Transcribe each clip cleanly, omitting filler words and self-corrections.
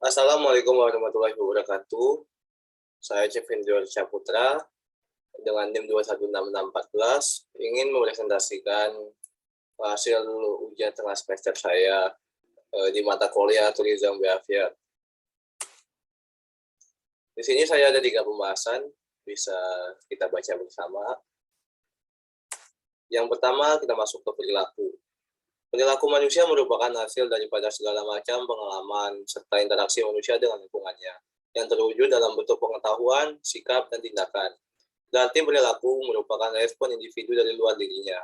Assalamualaikum warahmatullahi wabarakatuh. Saya Kevin Putra dengan NIM 2166614 ingin mepresentasikan hasil ujian tengah semester saya di mata kuliah Tourism Behavior. Di sini saya ada 3 pembahasan, bisa kita baca bersama. Yang pertama, kita masuk ke perilaku. Perilaku manusia merupakan hasil daripada segala macam pengalaman serta interaksi manusia dengan lingkungannya, yang terwujud dalam bentuk pengetahuan, sikap, dan tindakan. Berarti perilaku merupakan respon individu dari luar dirinya.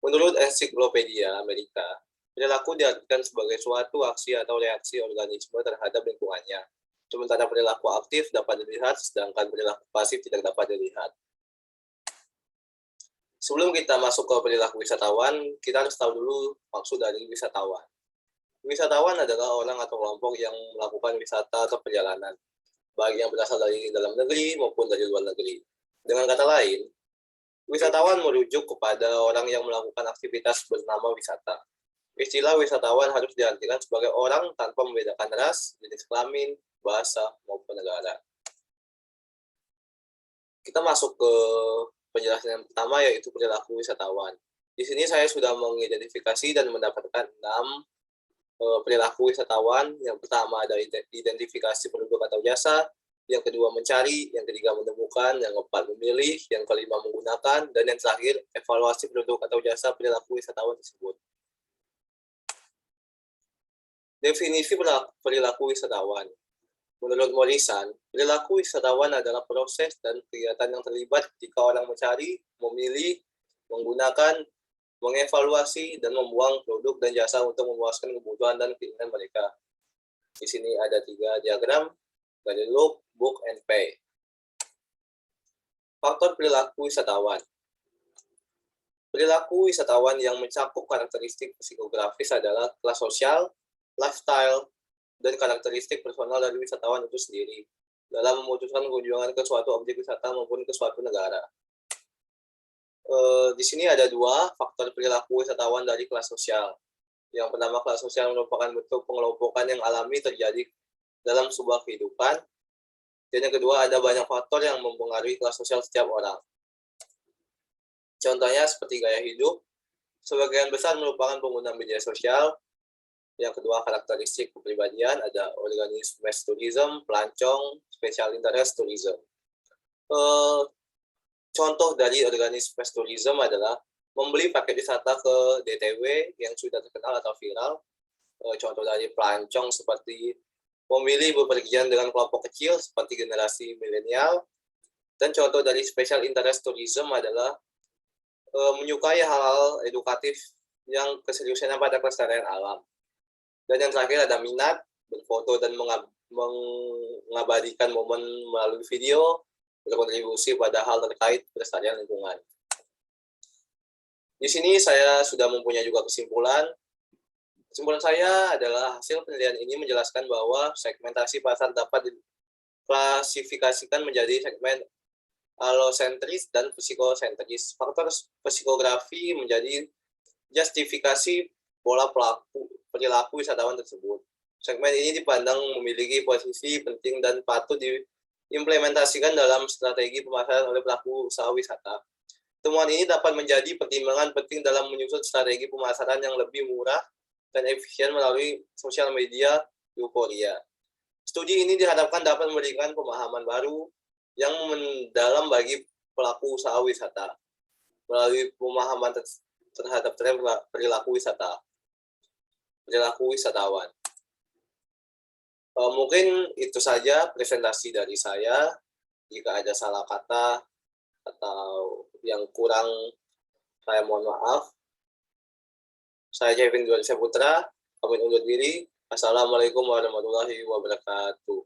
Menurut Ensiklopedia Amerika, perilaku diartikan sebagai suatu aksi atau reaksi organisme terhadap lingkungannya. Sementara perilaku aktif dapat dilihat, sedangkan perilaku pasif tidak dapat dilihat. Sebelum kita masuk ke perilaku wisatawan, kita harus tahu dulu maksud dari wisatawan. Wisatawan adalah orang atau kelompok yang melakukan wisata atau perjalanan, baik yang berasal dari dalam negeri maupun dari luar negeri. Dengan kata lain, wisatawan merujuk kepada orang yang melakukan aktivitas bernama wisata. Istilah wisatawan harus diartikan sebagai orang tanpa membedakan ras, jenis kelamin, bahasa, maupun negara. Kita masuk ke penjelasan yang pertama, yaitu perilaku wisatawan. Di sini saya sudah mengidentifikasi dan mendapatkan 6 perilaku wisatawan. Yang pertama ada identifikasi produk atau jasa, yang kedua mencari, yang ketiga menemukan, yang keempat memilih, yang kelima menggunakan, dan yang terakhir evaluasi produk atau jasa perilaku wisatawan tersebut. Definisi perilaku wisatawan. Menurut Morrison, perilaku wisatawan adalah proses dan kegiatan yang terlibat ketika orang mencari, memilih, menggunakan, mengevaluasi, dan membuang produk dan jasa untuk memuaskan kebutuhan dan keinginan mereka. Di sini ada 3 diagram dari look, book, and pay. Faktor perilaku wisatawan. Perilaku wisatawan yang mencakup karakteristik psikografis adalah kelas sosial, lifestyle, dan karakteristik personal dari wisatawan itu sendiri dalam memutuskan kunjungan ke suatu objek wisata maupun ke suatu negara. Di sini ada 2 faktor perilaku wisatawan dari kelas sosial. Yang pertama, kelas sosial merupakan bentuk pengelompokan yang alami terjadi dalam sebuah kehidupan. Dan yang kedua, ada banyak faktor yang mempengaruhi kelas sosial setiap orang. Contohnya seperti gaya hidup, sebagian besar merupakan pengguna media sosial. Yang kedua, karakteristik kepribadian, ada organisme tourism, pelancong, special interest tourism. Contoh dari organisme tourism adalah membeli paket wisata ke DTW yang sudah terkenal atau viral. Contoh dari pelancong seperti memilih bepergian dengan kelompok kecil seperti generasi milenial. Dan contoh dari special interest tourism adalah menyukai hal-hal edukatif yang keseriusannya pada kelestarian alam. Dan yang terakhir ada minat, berfoto dan mengabadikan momen melalui video, berkontribusi pada hal terkait pelestarian lingkungan. Di sini saya sudah mempunyai juga kesimpulan. Kesimpulan saya adalah hasil penelitian ini menjelaskan bahwa segmentasi pasar dapat diklasifikasikan menjadi segmen alosentris dan psikosentris. Faktor psikografi menjadi justifikasi pola perilaku wisatawan tersebut. Segmen ini dipandang memiliki posisi penting dan patut diimplementasikan dalam strategi pemasaran oleh pelaku usaha wisata. Temuan ini dapat menjadi pertimbangan penting dalam menyusun strategi pemasaran yang lebih murah dan efisien melalui sosial media euforia. Studi ini diharapkan dapat memberikan pemahaman baru yang mendalam bagi pelaku usaha wisata melalui pemahaman terhadap tren perilaku wisatawan. Mungkin itu saja presentasi dari saya. Jika ada salah kata atau yang kurang, saya mohon maaf. Saya Kevin Putra, pamit undur diri. Assalamualaikum warahmatullahi wabarakatuh.